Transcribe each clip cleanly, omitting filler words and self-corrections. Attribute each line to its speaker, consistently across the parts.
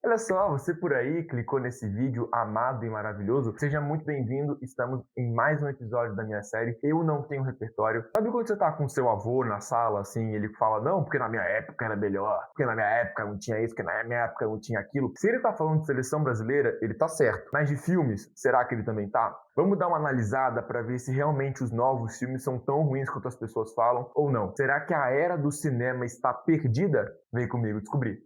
Speaker 1: Olha só, você por aí clicou nesse vídeo amado e maravilhoso. Seja muito bem-vindo. Estamos em mais um episódio da minha série Eu Não Tenho Repertório. Sabe quando você tá com seu avô na sala, assim, e ele fala, não, porque na minha época era melhor, porque na minha época não tinha isso, porque na minha época não tinha aquilo. Se ele tá falando de seleção brasileira, ele tá certo. Mas de filmes, será que ele também tá? Vamos dar uma analisada para ver se realmente os novos filmes são tão ruins quanto as pessoas falam ou não. Será que a era do cinema está perdida? Vem comigo descobrir.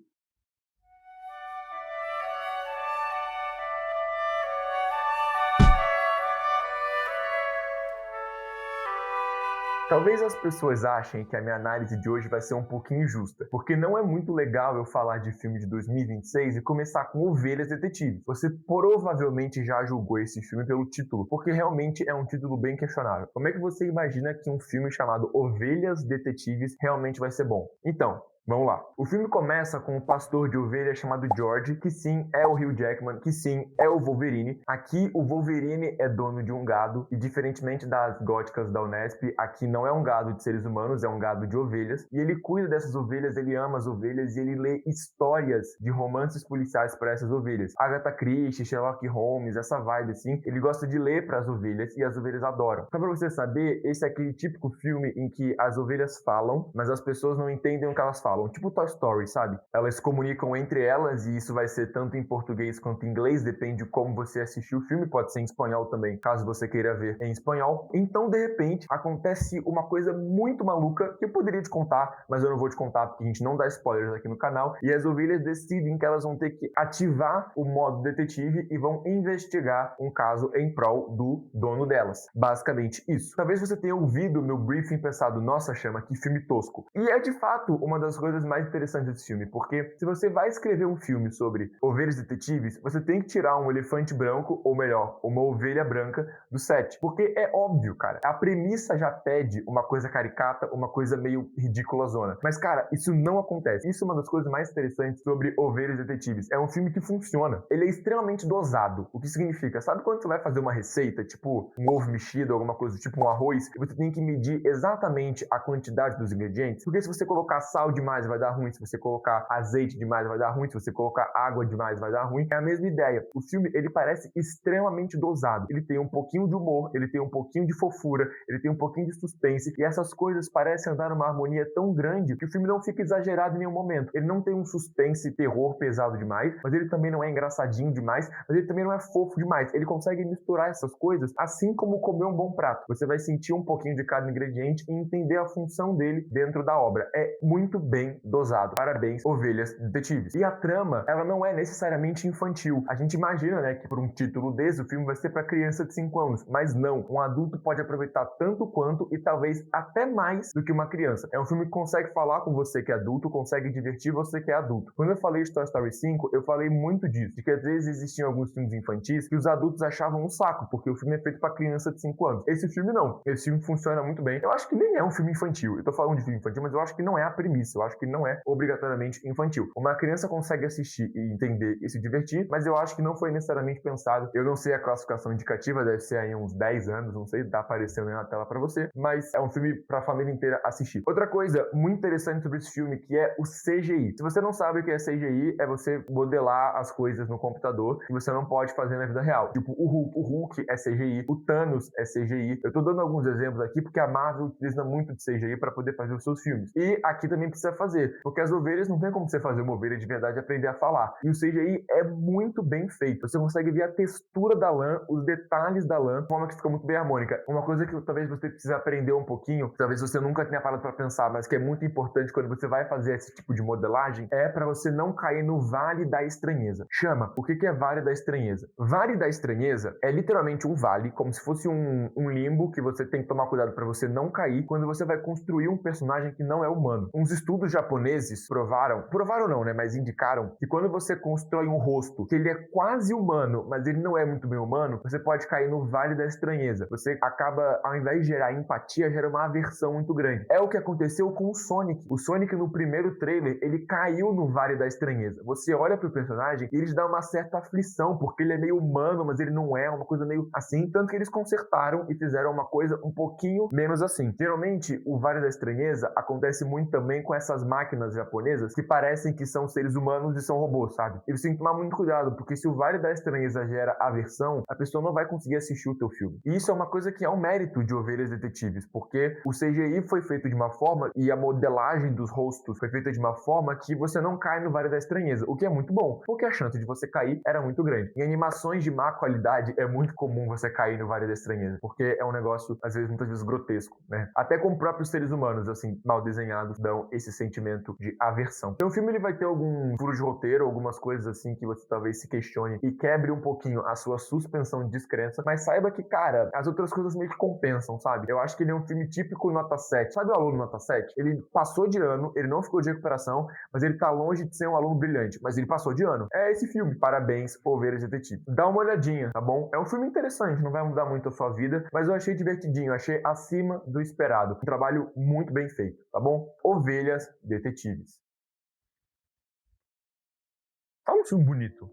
Speaker 1: Talvez as pessoas achem que a minha análise de hoje vai ser um pouquinho injusta, porque não é muito legal eu falar de filme de 2026 e começar com Ovelhas Detetives. Você provavelmente já julgou esse filme pelo título, porque realmente é um título bem questionável. Como é que você imagina que um filme chamado Ovelhas Detetives realmente vai ser bom? Então, vamos lá. O filme começa com um pastor de ovelhas chamado George, que sim é o Hugh Jackman, que sim é o Wolverine. Aqui o Wolverine é dono de um gado e diferentemente das góticas da Unesp, aqui não é um gado de seres humanos, é um gado de ovelhas. E ele cuida dessas ovelhas, ele ama as ovelhas e ele lê histórias de romances policiais para essas ovelhas. Agatha Christie, Sherlock Holmes, essa vibe assim, ele gosta de ler para as ovelhas e as ovelhas adoram. Só para você saber, esse é aquele típico filme em que as ovelhas falam, mas as pessoas não entendem o que elas falam. Tipo Toy Story, sabe? Elas se comunicam entre elas e isso vai ser tanto em português quanto em inglês, depende de como você assistiu o filme, pode ser em espanhol também, caso você queira ver em espanhol. Então, de repente, acontece uma coisa muito maluca que eu poderia te contar, mas eu não vou te contar porque a gente não dá spoilers aqui no canal. E as ovelhas decidem que elas vão ter que ativar o modo detetive e vão investigar um caso em prol do dono delas. Basicamente isso. Talvez você tenha ouvido o meu briefing e pensado, nossa, Chama, que filme tosco. E é de fato uma das coisas mais interessantes desse filme, porque se você vai escrever um filme sobre ovelhas detetives, você tem que tirar um elefante branco, ou melhor, uma ovelha branca do set. Porque é óbvio, cara, a premissa já pede uma coisa caricata, uma coisa meio ridícula zona. Mas, cara, isso não acontece. Isso é uma das coisas mais interessantes sobre ovelhas detetives. É um filme que funciona. Ele é extremamente dosado. O que significa? Sabe quando você vai fazer uma receita, tipo um ovo mexido, alguma coisa, tipo um arroz, e você tem que medir exatamente a quantidade dos ingredientes? Porque se você colocar sal demais vai dar ruim, se você colocar azeite demais vai dar ruim, se você colocar água demais vai dar ruim. É a mesma ideia. O filme, ele parece extremamente dosado. Ele tem um pouquinho de humor, ele tem um pouquinho de fofura, ele tem um pouquinho de suspense, e essas coisas parecem andar numa harmonia tão grande que o filme não fica exagerado em nenhum momento. Ele não tem um suspense e terror pesado demais, mas ele também não é engraçadinho demais, mas ele também não é fofo demais. Ele consegue misturar essas coisas, assim como comer um bom prato. Você vai sentir um pouquinho de cada ingrediente e entender a função dele dentro da obra. É muito bem dosado. Parabéns, Ovelhas Detetives. E a trama, ela não é necessariamente infantil. A gente imagina, né, que por um título desse, o filme vai ser para criança de 5 anos, mas não. Um adulto pode aproveitar tanto quanto e talvez até mais do que uma criança. É um filme que consegue falar com você que é adulto, consegue divertir você que é adulto. Quando eu falei de Toy Story 5, eu falei muito disso, de que às vezes existiam alguns filmes infantis que os adultos achavam um saco, porque o filme é feito para criança de 5 anos. Esse filme não. Esse filme funciona muito bem. Eu acho que nem é um filme infantil. Eu tô falando de filme infantil, mas eu acho que não é a premissa. Eu acho que não é obrigatoriamente infantil. Uma criança consegue assistir e entender e se divertir, mas eu acho que não foi necessariamente pensado. Eu não sei a classificação indicativa, deve ser aí uns 10 anos, não sei, tá aparecendo aí na tela para você, mas é um filme para a família inteira assistir. Outra coisa muito interessante sobre esse filme que é o CGI. Se você não sabe o que é CGI, é você modelar as coisas no computador que você não pode fazer na vida real. Tipo, o Hulk é CGI, o Thanos é CGI. Eu tô dando alguns exemplos aqui porque a Marvel utiliza muito de CGI para poder fazer os seus filmes. E aqui também precisa fazer, porque as ovelhas não tem como você fazer uma ovelha de verdade e aprender a falar. E o CGI é muito bem feito. Você consegue ver a textura da lã, os detalhes da lã, de forma que fica muito bem harmônica. Uma coisa que talvez você precise aprender um pouquinho, talvez você nunca tenha parado para pensar, mas que é muito importante quando você vai fazer esse tipo de modelagem, é para você não cair no vale da estranheza. Chama, o que é vale da estranheza? Vale da estranheza é literalmente um vale, como se fosse um limbo que você tem que tomar cuidado para você não cair quando você vai construir um personagem que não é humano. Uns estudos japoneses provaram não, né, mas indicaram que quando você constrói um rosto que ele é quase humano, mas ele não é muito bem humano, você pode cair no vale da estranheza. Você acaba, ao invés de gerar empatia, gera uma aversão muito grande. É o que aconteceu com o Sonic. O Sonic no primeiro trailer, ele caiu no vale da estranheza. Você olha pro personagem e ele te dá uma certa aflição, porque ele é meio humano, mas ele não é, uma coisa meio assim, tanto que eles consertaram e fizeram uma coisa um pouquinho menos assim. Geralmente, o vale da estranheza acontece muito também com essa essas máquinas japonesas que parecem que são seres humanos e são robôs, sabe? E você tem que tomar muito cuidado, porque se o Vale da Estranheza gera aversão, a pessoa não vai conseguir assistir o teu filme. E isso é uma coisa que é um mérito de Ovelhas Detetives, porque o CGI foi feito de uma forma e a modelagem dos rostos foi feita de uma forma que você não cai no Vale da Estranheza, o que é muito bom, porque a chance de você cair era muito grande. Em animações de má qualidade é muito comum você cair no Vale da Estranheza, porque é um negócio, às vezes, muitas vezes grotesco, né? Até com próprios seres humanos, assim, mal desenhados, dão esse sentimento de aversão. Então o filme ele vai ter algum furo de roteiro, algumas coisas assim que você talvez se questione e quebre um pouquinho a sua suspensão de descrença, mas saiba que, cara, as outras coisas meio que compensam, sabe? Eu acho que ele é um filme típico nota 7. Sabe o aluno nota 7? Ele passou de ano, ele não ficou de recuperação, mas ele tá longe de ser um aluno brilhante, mas ele passou de ano. É esse filme. Parabéns, Ovelhas Detetive. Dá uma olhadinha, tá bom? É um filme interessante, não vai mudar muito a sua vida, mas eu achei divertidinho, achei acima do esperado. Um trabalho muito bem feito, tá bom? Ovelhas Detetives. Fala um filme bonito.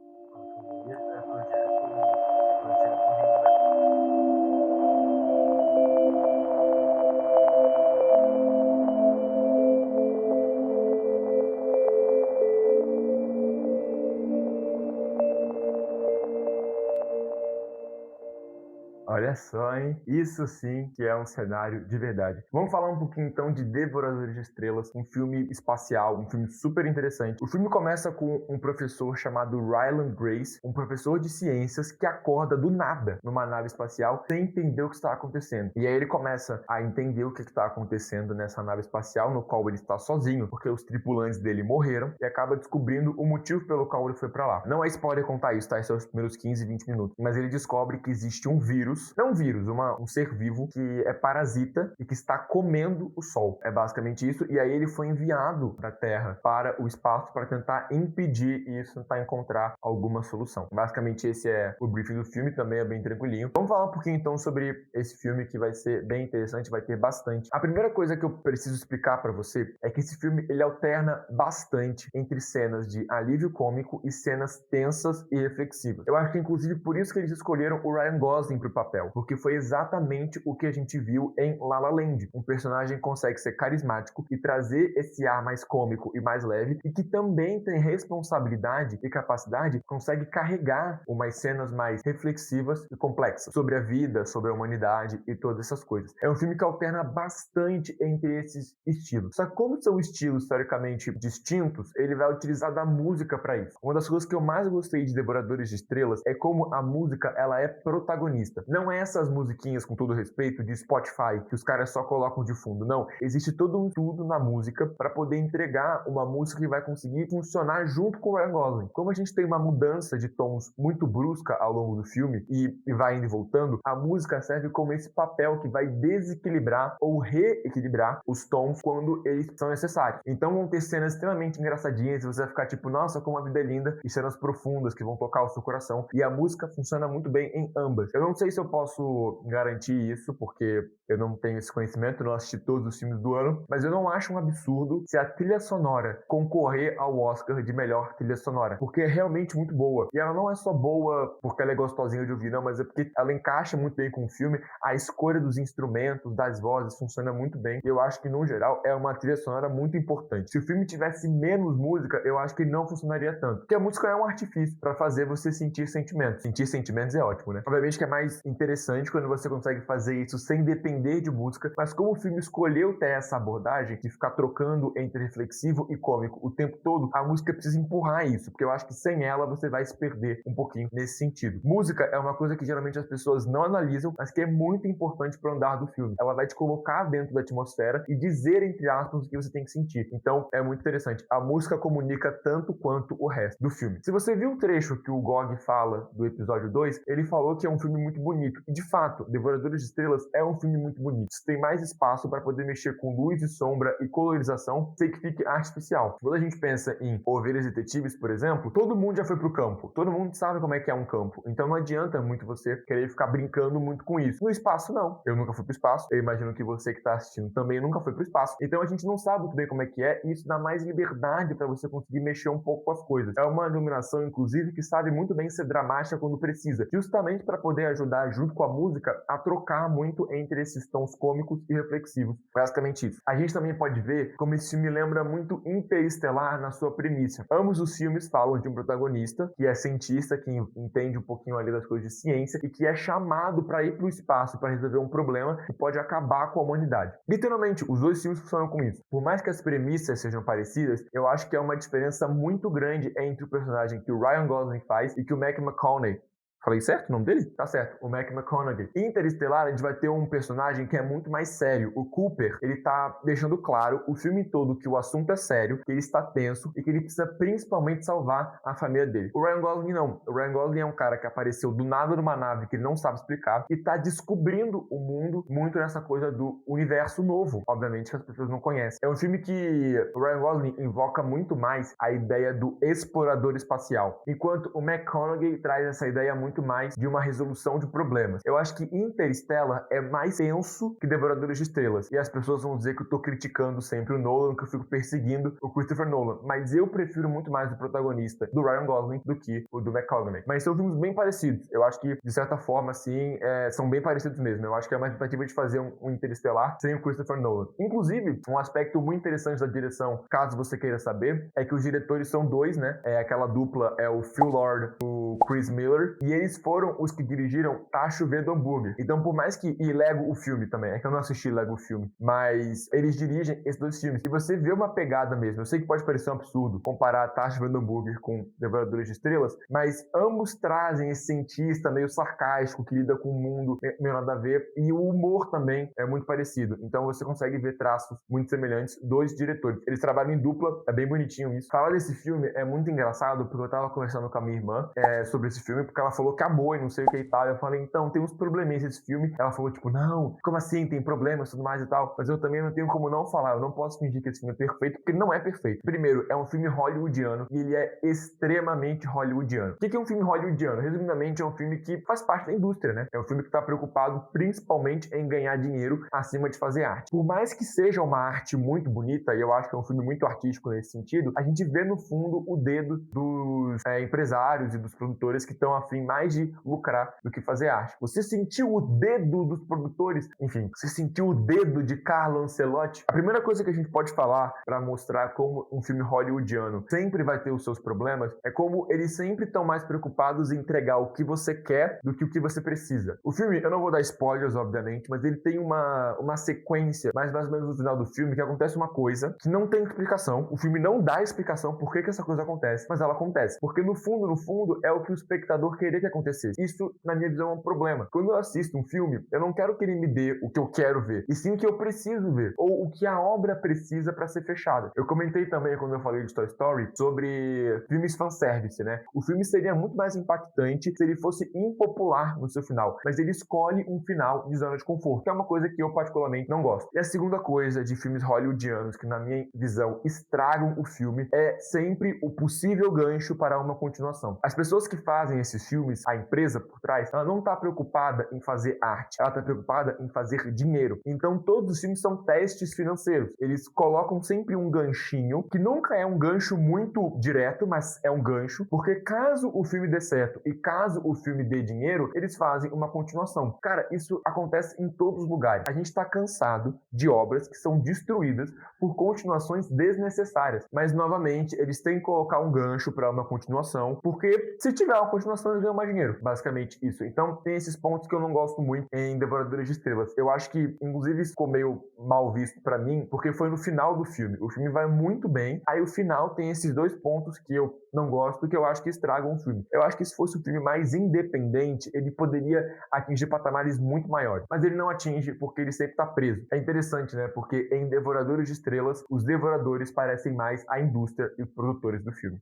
Speaker 1: Olha só, hein? Isso sim que é um cenário de verdade. Vamos falar um pouquinho então de Devoradores de Estrelas, um filme espacial, um filme super interessante. O filme começa com um professor chamado Ryland Grace, um professor de ciências que acorda do nada numa nave espacial sem entender o que está acontecendo. E aí ele começa a entender o que está acontecendo nessa nave espacial, no qual ele está sozinho, porque os tripulantes dele morreram, e acaba descobrindo o motivo pelo qual ele foi para lá. Não é spoiler contar isso, tá? Esses são os primeiros 15, 20 minutos. Mas ele descobre que existe um vírus, não um vírus, um ser vivo que é parasita e que está comendo o Sol. É basicamente isso. E aí ele foi enviado para a Terra, para o espaço, para tentar impedir isso, tentar encontrar alguma solução. Basicamente esse é o briefing do filme, também é bem tranquilinho. Vamos falar um pouquinho então sobre esse filme que vai ser bem interessante, vai ter bastante. A primeira coisa que eu preciso explicar para você é que esse filme ele alterna bastante entre cenas de alívio cômico e cenas tensas e reflexivas. Eu acho que inclusive por isso que eles escolheram o Ryan Gosling para o papel, porque foi exatamente o que a gente viu em La La Land. Um personagem consegue ser carismático e trazer esse ar mais cômico e mais leve, e que também tem responsabilidade e capacidade, consegue carregar umas cenas mais reflexivas e complexas sobre a vida, sobre a humanidade e todas essas coisas. É um filme que alterna bastante entre esses estilos. Só que como são estilos historicamente distintos, ele vai utilizar da música para isso. Uma das coisas que eu mais gostei de Devoradores de Estrelas é como a música ela é protagonista. Não é essas musiquinhas, com todo respeito, de Spotify, que os caras só colocam de fundo. Não. Existe todo um estudo na música para poder entregar uma música que vai conseguir funcionar junto com o Ryan Gosling. Como a gente tem uma mudança de tons muito brusca ao longo do filme e vai indo e voltando, a música serve como esse papel que vai desequilibrar ou reequilibrar os tons quando eles são necessários. Então vão ter cenas extremamente engraçadinhas e você vai ficar tipo, nossa, como a vida é linda, e cenas profundas que vão tocar o seu coração. E a música funciona muito bem em ambas. Eu não sei se eu posso garantir isso, porque eu não tenho esse conhecimento, não assisti todos os filmes do ano, mas eu não acho um absurdo se a trilha sonora concorrer ao Oscar de melhor trilha sonora, porque é realmente muito boa. E ela não é só boa porque ela é gostosinha de ouvir, não, mas é porque ela encaixa muito bem com o filme, a escolha dos instrumentos, das vozes, funciona muito bem. E eu acho que, no geral, é uma trilha sonora muito importante. Se o filme tivesse menos música, eu acho que não funcionaria tanto. Porque a música é um artifício para fazer você sentir sentimentos. Sentir sentimentos é ótimo, né? Obviamente que é mais interessante quando você consegue fazer isso sem depender de música, mas como o filme escolheu ter essa abordagem de ficar trocando entre reflexivo e cômico o tempo todo, a música precisa empurrar isso, porque eu acho que sem ela você vai se perder um pouquinho nesse sentido. Música é uma coisa que geralmente as pessoas não analisam, mas que é muito importante para o andar do filme. Ela vai te colocar dentro da atmosfera e dizer, entre aspas, o que você tem que sentir. Então é muito interessante. A música comunica tanto quanto o resto do filme. Se você viu o trecho que o Gog fala do episódio 2, ele falou que é um filme muito bonito. E de fato, Devoradores de Estrelas é um filme muito bonito. Você tem mais espaço para poder mexer com luz e sombra e colorização sem que fique artificial. Quando a gente pensa em Ovelhas Detetives, por exemplo, todo mundo já foi pro campo. Todo mundo sabe como é que é um campo. Então não adianta muito você querer ficar brincando muito com isso. No espaço, não. Eu nunca fui pro espaço. Eu imagino que você que está assistindo também nunca foi pro espaço. Então a gente não sabe muito bem como é que é e isso dá mais liberdade para você conseguir mexer um pouco com as coisas. É uma iluminação, inclusive, que sabe muito bem ser dramática quando precisa, justamente para poder ajudar a junto com a música, a trocar muito entre esses tons cômicos e reflexivos. Basicamente isso. A gente também pode ver como esse filme lembra muito Interestelar na sua premissa. Ambos os filmes falam de um protagonista que é cientista, que entende um pouquinho ali das coisas de ciência e que é chamado para ir para o espaço para resolver um problema que pode acabar com a humanidade. Literalmente, os dois filmes funcionam com isso. Por mais que as premissas sejam parecidas, eu acho que é uma diferença muito grande entre o personagem que o Ryan Gosling faz e que o Matthew McConaughey. Falei certo o nome dele? Tá certo, o Matthew McConaughey. Em Interestelar, a gente vai ter um personagem que é muito mais sério. O Cooper, ele tá deixando claro o filme todo que o assunto é sério, que ele está tenso e que ele precisa principalmente salvar a família dele. O Ryan Gosling não. O Ryan Gosling é um cara que apareceu do nada numa nave que ele não sabe explicar e tá descobrindo o mundo muito nessa coisa do universo novo, obviamente, que as pessoas não conhecem. É um filme que o Ryan Gosling invoca muito mais a ideia do explorador espacial, enquanto o McConaughey traz essa ideia muito mais de uma resolução de problemas. Eu acho que Interstellar é mais tenso que Devoradores de Estrelas. E as pessoas vão dizer que eu tô criticando sempre o Nolan, que eu fico perseguindo o Christopher Nolan. Mas eu prefiro muito mais o protagonista do Ryan Gosling do que o do McConaughey. Mas são filmes bem parecidos. Eu acho que, de certa forma, assim, são bem parecidos mesmo. Eu acho que é uma tentativa de fazer um Interestelar sem o Christopher Nolan. Inclusive, um aspecto muito interessante da direção, caso você queira saber, é que os diretores são dois, né? Aquela dupla é o Phil Lord e o Chris Miller. E eles foram os que dirigiram Tá Chovendo Hambúrguer. Então, por mais que... E Lego o filme também. É que eu não assisti Lego o filme. Mas eles dirigem esses dois filmes. E você vê uma pegada mesmo. Eu sei que pode parecer um absurdo comparar Tá Chovendo Hambúrguer com Devoradores de Estrelas, mas ambos trazem esse cientista meio sarcástico que lida com o mundo meio nada a ver. E o humor também é muito parecido. Então, você consegue ver traços muito semelhantes dos diretores. Eles trabalham em dupla. É bem bonitinho isso. Falar desse filme é muito engraçado, porque eu tava conversando com a minha irmã sobre esse filme, porque ela falou que amou e não sei o que e tal. Eu falei, então, tem uns probleminhas esse filme. Ela falou, tipo, não, como assim? Tem problemas e tudo mais e tal. Mas eu também não tenho como não falar. Eu não posso fingir que esse filme é perfeito, porque ele não é perfeito. Primeiro, é um filme hollywoodiano e ele é extremamente hollywoodiano. O que é um filme hollywoodiano? Resumidamente, é um filme que faz parte da indústria, né? É um filme que tá preocupado principalmente em ganhar dinheiro acima de fazer arte. Por mais que seja uma arte muito bonita, e eu acho que é um filme muito artístico nesse sentido, a gente vê no fundo o dedo dos empresários e dos produtores que estão afim mais de lucrar do que fazer arte. Você sentiu o dedo dos produtores? Enfim, você sentiu o dedo de Carlo Ancelotti? A primeira coisa que a gente pode falar para mostrar como um filme hollywoodiano sempre vai ter os seus problemas é como eles sempre estão mais preocupados em entregar o que você quer do que o que você precisa. O filme, eu não vou dar spoilers, obviamente, mas ele tem uma sequência, mais ou menos no final do filme, que acontece uma coisa que não tem explicação. O filme não dá explicação por que essa coisa acontece, mas ela acontece. Porque no fundo, é o que o espectador queria que acontecesse. Isso, na minha visão, é um problema. Quando eu assisto um filme, eu não quero que ele me dê o que eu quero ver, e sim o que eu preciso ver, ou o que a obra precisa para ser fechada. Eu comentei também, quando eu falei de Toy Story, sobre filmes fanservice, né? O filme seria muito mais impactante se ele fosse impopular no seu final, mas ele escolhe um final de zona de conforto, que é uma coisa que eu particularmente não gosto. E a segunda coisa de filmes hollywoodianos que, na minha visão, estragam o filme é sempre o possível gancho para uma continuação. As pessoas que fazem esses filmes, a empresa por trás, ela não está preocupada em fazer arte, ela está preocupada em fazer dinheiro. Então todos os filmes são testes financeiros. Eles colocam sempre um ganchinho, que nunca é um gancho muito direto, mas é um gancho, porque caso o filme dê certo e caso o filme dê dinheiro, eles fazem uma continuação. Cara, isso acontece em todos os lugares. A gente está cansado de obras que são destruídas por continuações desnecessárias. Mas, novamente, eles têm que colocar um gancho para uma continuação, porque se tiver uma continuação, eles ganham mais dinheiro. Basicamente isso. Então, tem esses pontos que eu não gosto muito em Devoradores de Estrelas. Eu acho que, inclusive, isso ficou meio mal visto para mim, porque foi no final do filme. O filme vai muito bem, aí o final tem esses dois pontos que eu não gosto, que eu acho que estragam o filme. Eu acho que se fosse um filme mais independente, ele poderia atingir patamares muito maiores. Mas ele não atinge porque ele sempre está preso. É interessante, né? Porque em Devoradores de Estrelas, os devoradores parecem mais a indústria e os produtores do filme.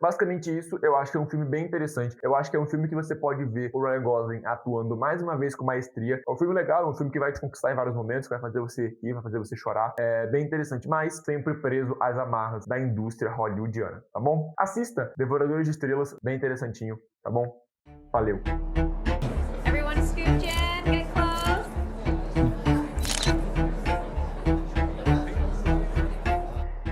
Speaker 1: Basicamente isso, eu acho que é um filme bem interessante. Eu acho que é um filme que você pode ver o Ryan Gosling atuando mais uma vez com maestria. É um filme legal, é um filme que vai te conquistar em vários momentos, que vai fazer você rir, vai fazer você chorar. É bem interessante, mas sempre preso às amarras da indústria hollywoodiana, tá bom? Assista Devoradores de Estrelas, bem interessantinho, tá bom? Valeu!
Speaker 2: Everyone scooch in, get close.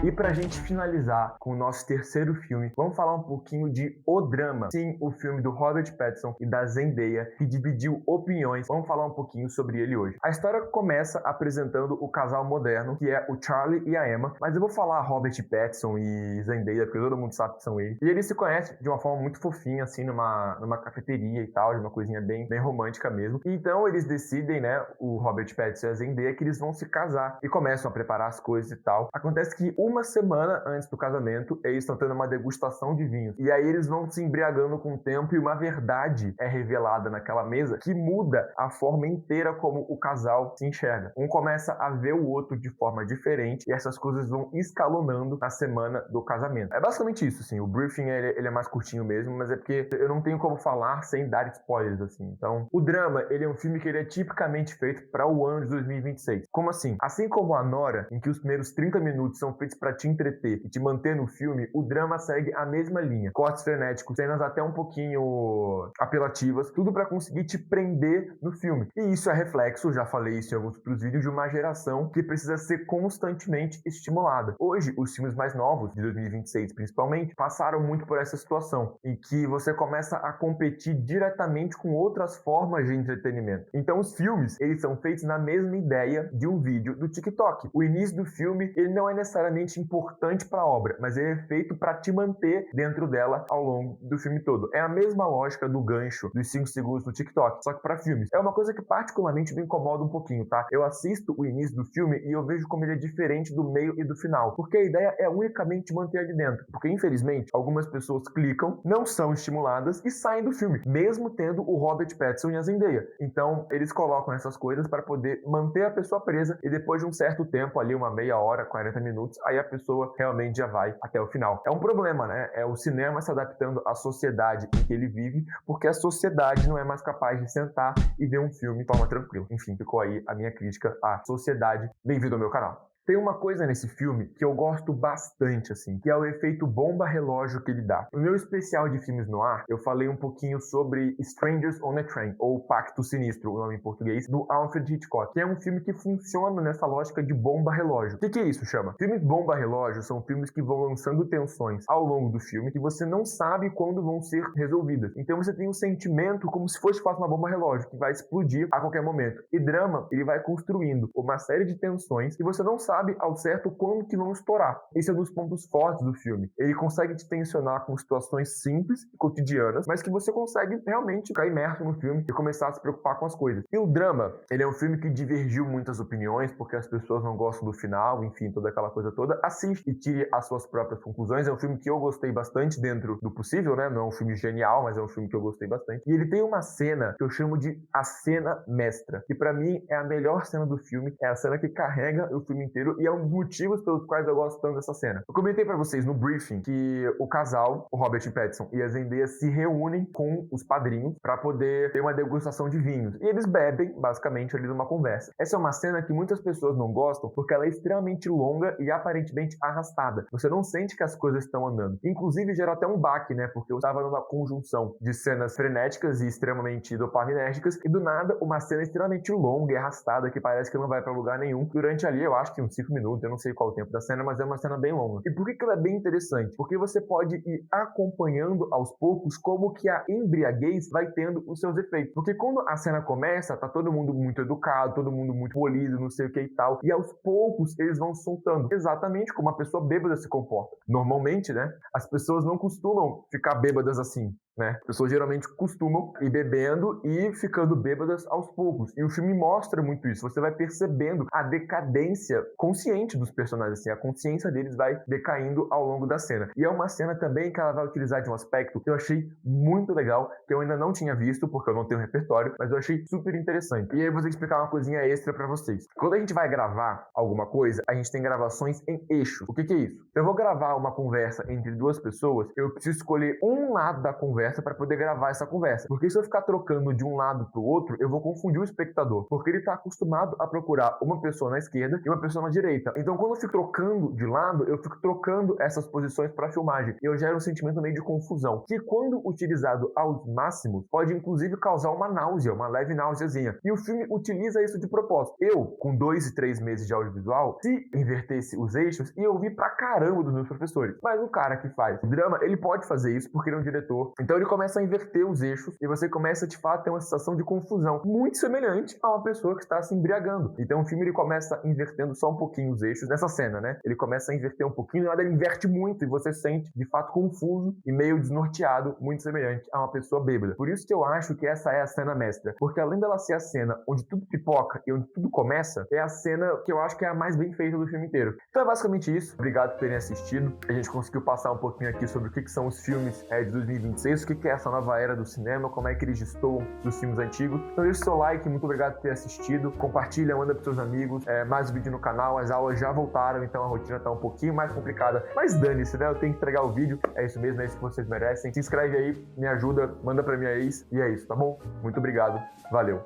Speaker 1: E pra gente finalizar com o nosso terceiro filme, vamos falar um pouquinho de O Drama. Sim, o filme do Robert Pattinson e da Zendaya, que dividiu opiniões. Vamos falar um pouquinho sobre ele hoje. A história começa apresentando o casal moderno, que é o Charlie e a Emma, mas eu vou falar Robert Pattinson e Zendaya, porque todo mundo sabe que são eles. E eles se conhecem de uma forma muito fofinha, assim, numa cafeteria e tal, de uma coisinha bem romântica mesmo. E então eles decidem, né, o Robert Pattinson e a Zendaya, que eles vão se casar e começam a preparar as coisas e tal. Acontece que uma semana antes do casamento, eles estão tendo uma degustação de vinho. E aí eles vão se embriagando com o tempo e uma verdade é revelada naquela mesa que muda a forma inteira como o casal se enxerga. Um começa a ver o outro de forma diferente e essas coisas vão escalonando na semana do casamento. É basicamente isso, assim. O briefing ele é mais curtinho mesmo, mas é porque eu não tenho como falar sem dar spoilers, assim. Então, o Drama, ele é um filme que ele é tipicamente feito para o ano de 2026. Como assim? Assim como a Nora, em que os primeiros 30 minutos são feitos para te entreter e te manter no filme, o Drama segue a mesma linha. Cortes frenéticos, cenas até um pouquinho apelativas, tudo para conseguir te prender no filme. E isso é reflexo, já falei isso em alguns outros vídeos, de uma geração que precisa ser constantemente estimulada. Hoje, os filmes mais novos, de 2026 principalmente, passaram muito por essa situação, em que você começa a competir diretamente com outras formas de entretenimento. Então, os filmes, eles são feitos na mesma ideia de um vídeo do TikTok. O início do filme, ele não é necessariamente importante para a obra, mas ele é feito para te manter dentro dela ao longo do filme todo. É a mesma lógica do gancho dos 5 segundos do TikTok, só que para filmes. É uma coisa que particularmente me incomoda um pouquinho, tá? Eu assisto o início do filme e eu vejo como ele é diferente do meio e do final, porque a ideia é unicamente manter ali dentro. Porque, infelizmente, algumas pessoas clicam, não são estimuladas e saem do filme, mesmo tendo o Robert Pattinson e a Zendaya. Então, eles colocam essas coisas para poder manter a pessoa presa e depois de um certo tempo, ali uma meia hora, 40 minutos, aí a pessoa realmente já vai até o final. É um problema, né? É o cinema se adaptando à sociedade em que ele vive, porque a sociedade não é mais capaz de sentar e ver um filme de forma tranquila. Enfim, ficou aí a minha crítica à sociedade. Bem-vindo ao meu canal. Tem uma coisa nesse filme que eu gosto bastante, assim, que é o efeito bomba-relógio que ele dá. No meu especial de filmes no ar, eu falei um pouquinho sobre Strangers on a Train, ou Pacto Sinistro, o nome em português, do Alfred Hitchcock, que é um filme que funciona nessa lógica de bomba-relógio. O que é isso, chama? Filmes bomba-relógio são filmes que vão lançando tensões ao longo do filme que você não sabe quando vão ser resolvidas. Então você tem um sentimento como se fosse uma bomba-relógio, que vai explodir a qualquer momento. E Drama, ele vai construindo uma série de tensões que você não sabe ao certo quando que vão estourar. Esse é um dos pontos fortes do filme. Ele consegue te tensionar com situações simples e cotidianas, mas que você consegue realmente ficar imerso no filme e começar a se preocupar com as coisas. E o Drama, ele é um filme que divergiu muitas opiniões, porque as pessoas não gostam do final, enfim, toda aquela coisa toda. Assiste e tire as suas próprias conclusões. É um filme que eu gostei bastante dentro do possível, né? Não é um filme genial, mas é um filme que eu gostei bastante. E ele tem uma cena que eu chamo de a cena mestra, que pra mim é a melhor cena do filme, é a cena que carrega o filme inteiro e é um dos motivos pelos quais eu gosto tanto dessa cena. Eu comentei pra vocês no briefing que o casal, o Robert Pattinson e a Zendaya, se reúnem com os padrinhos pra poder ter uma degustação de vinhos. E eles bebem, basicamente, ali numa conversa. Essa é uma cena que muitas pessoas não gostam porque ela é extremamente longa e aparentemente arrastada. Você não sente que as coisas estão andando. Inclusive, gera até um baque, né? Porque eu estava numa conjunção de cenas frenéticas e extremamente dopaminérgicas e do nada uma cena extremamente longa e arrastada que parece que não vai pra lugar nenhum. Durante ali, eu acho que uns 5 minutos, eu não sei qual o tempo da cena, mas é uma cena bem longa. E por que ela é bem interessante? Porque você pode ir acompanhando aos poucos como que a embriaguez vai tendo os seus efeitos. Porque quando a cena começa, tá todo mundo muito educado, todo mundo muito polido, não sei o que e tal, e aos poucos eles vão soltando. Exatamente como uma pessoa bêbada se comporta. Normalmente, né, as pessoas não costumam ficar bêbadas assim, né? As pessoas geralmente costumam ir bebendo e ficando bêbadas aos poucos. E o filme mostra muito isso. Você vai percebendo a decadência consciente dos personagens, assim, a consciência deles vai decaindo ao longo da cena. E é uma cena também que ela vai utilizar de um aspecto que eu achei muito legal, que eu ainda não tinha visto, porque eu não tenho repertório, mas eu achei super interessante. E aí eu vou explicar uma coisinha extra pra vocês. Quando a gente vai gravar alguma coisa, a gente tem gravações em eixo. O que é isso? Eu vou gravar uma conversa entre duas pessoas, eu preciso escolher um lado da conversa conversa para poder gravar essa conversa. Porque se eu ficar trocando de um lado pro outro, eu vou confundir o espectador, porque ele tá acostumado a procurar uma pessoa na esquerda e uma pessoa na direita. Então, quando eu fico trocando de lado, eu fico trocando essas posições para filmagem. E eu gero um sentimento meio de confusão, que quando utilizado aos máximos, pode inclusive causar uma náusea, uma leve náuseazinha. E o filme utiliza isso de propósito. Eu, com 2 e 3 meses de audiovisual, se invertesse os eixos, ia ouvir pra caramba dos meus professores. Mas o cara que faz drama, ele pode fazer isso porque ele é um diretor. Então ele começa a inverter os eixos e você começa, de fato, a ter uma sensação de confusão, muito semelhante a uma pessoa que está se embriagando. Então o filme, ele começa invertendo só um pouquinho os eixos nessa cena, né? Ele começa a inverter um pouquinho, e nada, ele inverte muito e você se sente, de fato, confuso e meio desnorteado, muito semelhante a uma pessoa bêbada. Por isso que eu acho que essa é a cena mestra, porque além dela ser a cena onde tudo pipoca e onde tudo começa, é a cena que eu acho que é a mais bem feita do filme inteiro. Então é basicamente isso. Obrigado por terem assistido. A gente conseguiu passar um pouquinho aqui sobre o que são os filmes de 2026, o que é essa nova era do cinema, como é que eles destoam dos filmes antigos. Então deixa o seu like, muito obrigado por ter assistido. Compartilha, manda pros seus amigos. Mais vídeo no canal, as aulas já voltaram, então a rotina tá um pouquinho mais complicada. Mas dane-se, né? Eu tenho que entregar o vídeo. É isso mesmo, é isso que vocês merecem. Se inscreve aí, me ajuda, manda pra minha ex. E é isso, tá bom? Muito obrigado. Valeu.